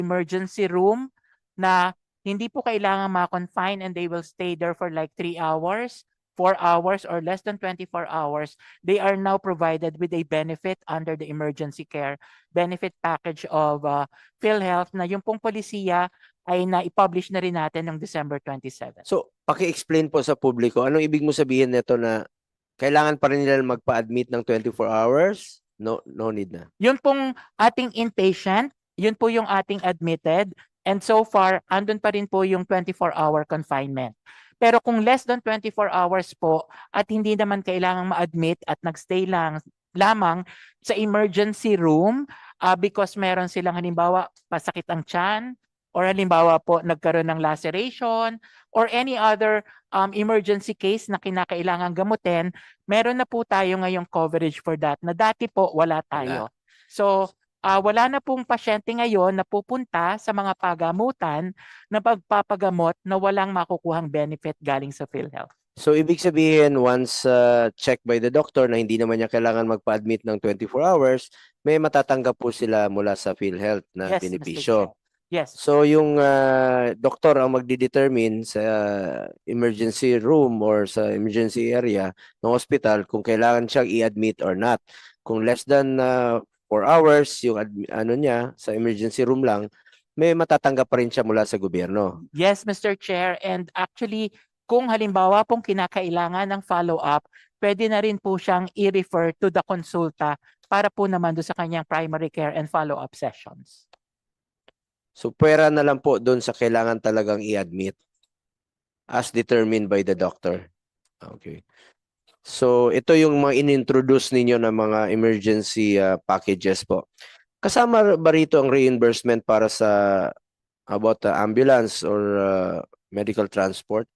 emergency room na hindi po kailangan ma-confine and they will stay there for like 3 hours, 4 hours, or less than 24 hours. They are now provided with a benefit under the emergency care benefit package of PhilHealth na yung pong polisiya ay na-publish na rin natin noong December 27. So, paki-explain po sa publiko, anong ibig mo sabihin nito na kailangan pa rin nila magpa-admit ng 24 hours? No, no need na. Yun pong ating inpatient, yun po yung ating admitted, and so far, andun pa rin po yung 24-hour confinement. Pero kung less than 24 hours po at hindi naman kailangang ma-admit at nagstay lamang sa emergency room because meron silang halimbawa pasakit ang tiyan or halimbawa po nagkaroon ng laceration or any other emergency case na kinakailangan gamutin, meron na po tayo ngayong coverage for that na dati po wala tayo. So, wala na pong pasyente ngayon na pupunta sa mga pagamutan na pagpapagamot na walang makukuhang benefit galing sa PhilHealth. So, ibig sabihin, once checked by the doctor na hindi naman niya kailangan magpa-admit ng 24 hours, may matatanggap po sila mula sa PhilHealth na Yes, Mr. benepisyo. Chair. Yes. So, yung doktor ang magdidetermine sa emergency room or sa emergency area ng hospital kung kailangan siyang i-admit or not. Kung less than 4 hours, yung ano niya, sa emergency room lang, may matatanggap pa rin siya mula sa gobyerno. Yes, Mr. Chair. And actually, kung halimbawa pong kinakailangan ng follow-up, pwede na rin po siyang i-refer to the consulta para po naman doon sa kanyang primary care and follow-up sessions. So, pwera na lang po doon sa kailangan talagang i-admit as determined by the doctor. Okay. So, ito yung mga in-introduce ninyo na mga emergency packages po. Kasama ba rito ang reimbursement para sa about ambulance or medical transport?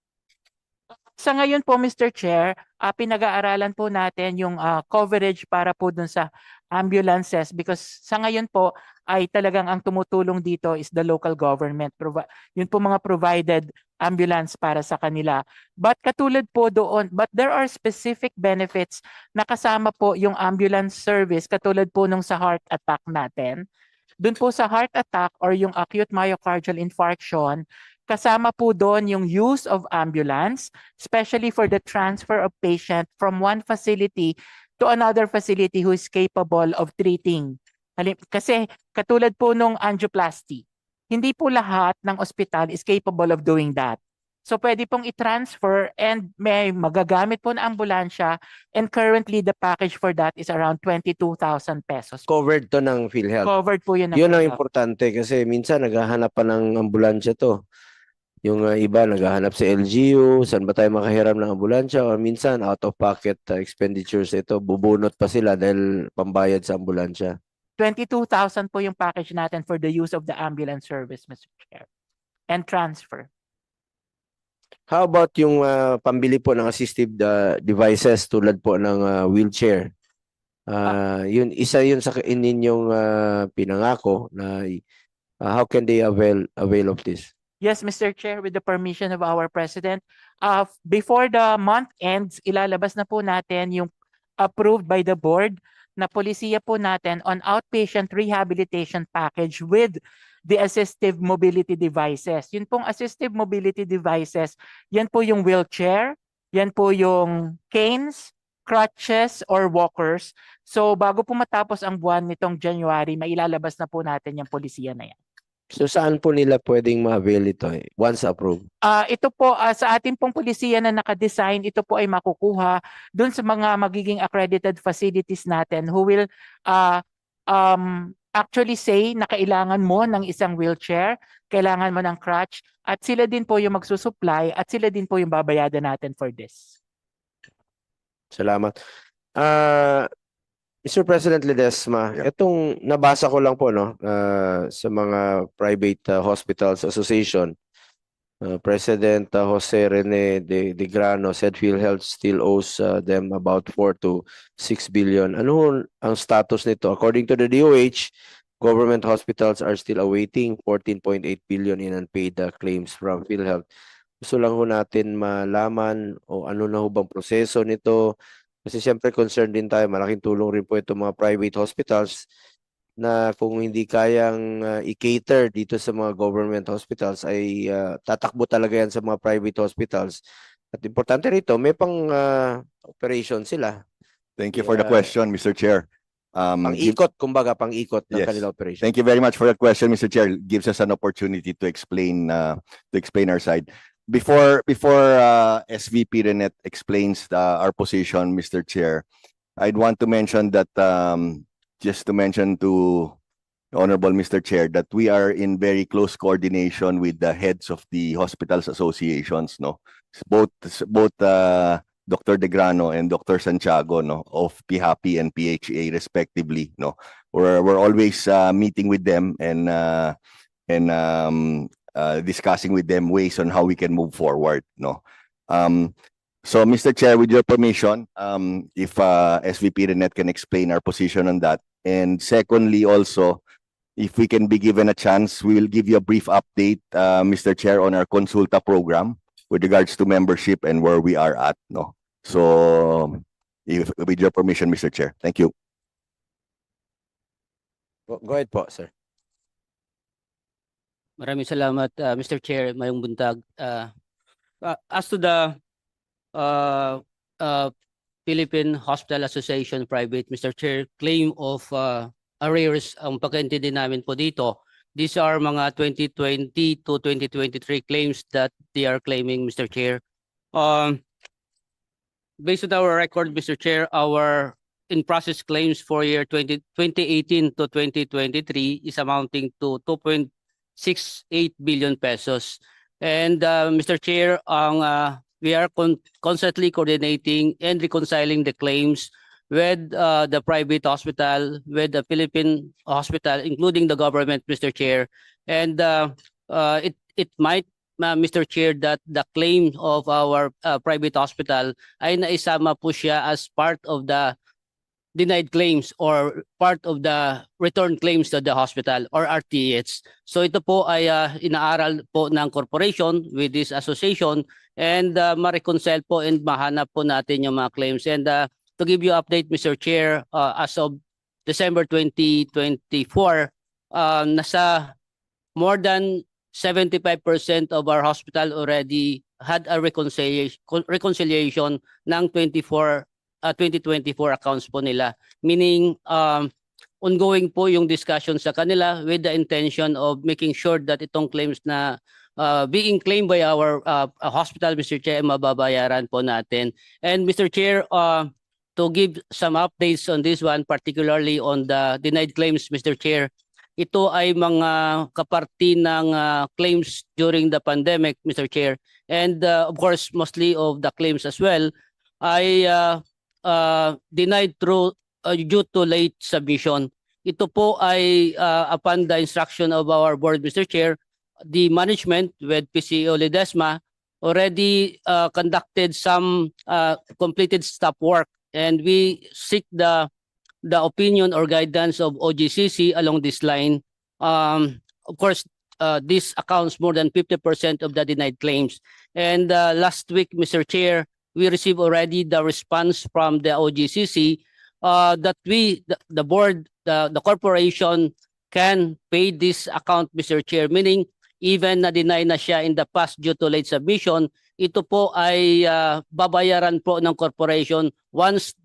Sa ngayon po, Mr. Chair, pinag-aaralan po natin yung coverage para po dun sa ambulances because sa ngayon po ay talagang ang tumutulong dito is the local government. Yun po mga provided ambulance para sa kanila. But katulad po doon, but there are specific benefits na kasama po yung ambulance service katulad po nung sa heart attack natin. Doon po sa heart attack or yung acute myocardial infarction, kasama po doon yung use of ambulance, especially for the transfer of patient from one facility to another facility who is capable of treating. Kasi katulad po nung angioplasty, hindi po lahat ng ospital is capable of doing that. So pwede pong i-transfer and may magagamit po na ambulansya and currently the package for that is around 22,000 pesos. Covered to ng PhilHealth. Covered po yun ng Yun ang PhilHealth. importante kasi minsan naghahanap pa ng ambulansya to. Yung iba naghahanap sa LGU, saan ba tayo makahiram ng ambulansya o minsan out of pocket expenditures ito, bubunot pa sila dahil pambayad sa ambulansya. 22,000 po yung package natin for the use of the ambulance service, Mr. Chair. And transfer. How about yung pambili po ng assistive devices tulad po ng wheelchair? Yun, isa yun sa ninyong pinangako na how can they avail of this? Yes, Mr. Chair, with the permission of our President, before the month ends, ilalabas na po natin yung approved by the board na polisiya po natin on outpatient rehabilitation package with the assistive mobility devices. Yun pong assistive mobility devices, yan po yung wheelchair, yan po yung canes, crutches, or walkers. So bago po matapos ang buwan nitong January, mailalabas na po natin yung polisiya na yan. So saan po nila pwedeng ma-avail ito once approved? Ito po sa ating pong polisiya na naka-design, ito po ay makukuha dun sa mga magiging accredited facilities natin who will actually say na kailangan mo ng isang wheelchair, kailangan mo ng crutch, at sila din po yung magsusupply at sila din po yung babayadan natin for this. Salamat. Mr. President Ledesma, itong nabasa ko lang po sa mga private hospitals association, President Jose Rene de Grano said PhilHealth still owes them about 4 to 6 billion. Ano ang status nito? According to the DOH, government hospitals are still awaiting 14.8 billion in unpaid claims from PhilHealth. Gusto lang ho natin malaman o ano na ho bang proseso nito. Kasi siyempre concerned din tayo, malaking tulong rin po itong mga private hospitals na kung hindi kayang i-cater dito sa mga government hospitals ay tatakbo talaga yan sa mga private hospitals. At importante rito, may pang operation sila. Thank you for the Yeah. question, Mr. Chair. Pang-ikot, kumbaga, pang-ikot ng Yes. kanilang operation. Thank you very much for that question, Mr. Chair. Gives us an opportunity to explain our side. Before SVP Renet explains our position, Mr. Chair, I'd want to mention that just to mention to Honorable Mr. Chair that we are in very close coordination with the heads of the hospitals associations, no, both Dr. De Grano and Dr. Santiago, no, of PHAPI and PHA respectively, no. We're always meeting with them and discussing with them ways on how we can move forward, no. So, Mr. Chair, with your permission, if SVP Renet can explain our position on that. And secondly, also, if we can be given a chance, we will give you a brief update, Mr. Chair, on our Consulta program with regards to membership and where we are at, no. So, if with your permission, Mr. Chair, thank you. Go ahead po, sir. Maraming salamat, Mr. Chair, Mayong Buntag. As to the Philippine Hospital Association Private, Mr. Chair, claim of arrears, ang pagkaintindi namin po dito, these are mga 2020 to 2023 claims that they are claiming, Mr. Chair. Based on our record, Mr. Chair, our in-process claims for year 2018 to 2023 is amounting to 2.68 billion pesos. And Mr. Chair, we are constantly coordinating and reconciling the claims with the private hospital, with the Philippine hospital, including the government, Mr. Chair. And it might, Mr. Chair, that the claim of our private hospital ay naisama po siya as part of the denied claims or part of the return claims to the hospital or RTH. So ito po ay inaaral po ng corporation with this association and ma-reconcile po and mahanap po natin yung mga claims. And to give you update, Mr. Chair, as of December 2024, nasa more than 75% of our hospital already had a reconciliation ng 2024 accounts po nila. Meaning, ongoing po yung discussion sa kanila with the intention of making sure that itong claims na being claimed by our hospital, Mr. Chair, mababayaran po natin. And Mr. Chair, to give some updates on this one, particularly on the denied claims, Mr. Chair, ito ay mga kaparti ng claims during the pandemic, Mr. Chair. And of course, mostly of the claims as well ay denied through due to late submission. Ito po ay upon the instruction of our board, Mr. Chair, the management with PCO Ledesma already conducted some completed stop work, and we seek the opinion or guidance of OGCC along this line. Of course, this accounts more than 50% of the denied claims. And last week, Mr. Chair, we received already the response from the OGCC that the board, the corporation can pay this account, Mr. Chair, meaning even na deny na siya in the past due to late submission, ito po ay babayaran po ng corporation once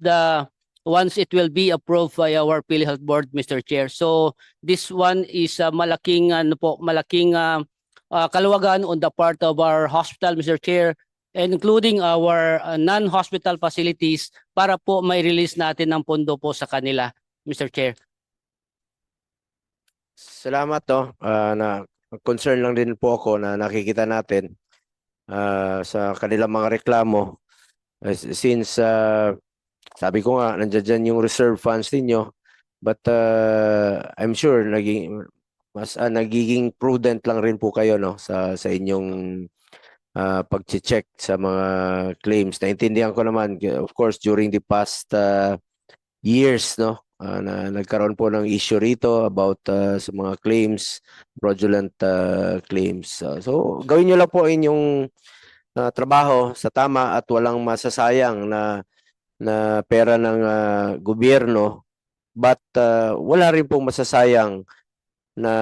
it will be approved by our PhilHealth Board, Mr. Chair. So this one is malaking kaluwagan on the part of our hospital, Mr. Chair, including our non-hospital facilities para po may release natin ng pondo po sa kanila, Mr. Chair. Salamat to. Na concern lang din po ako na nakikita natin sa kanilang mga reklamo since sabi ko nga nandiyan yung reserve funds ninyo, but I'm sure nagiging prudent lang rin po kayo, no, sa inyong pag-check sa mga claims. Naintindihan ko naman, of course, during the past years, no, na nagkaroon po ng issue rito about sa mga claims, fraudulent claims. So gawin nyo lang po inyong trabaho sa tama at walang masasayang na pera ng gobyerno But wala rin pong masasayang na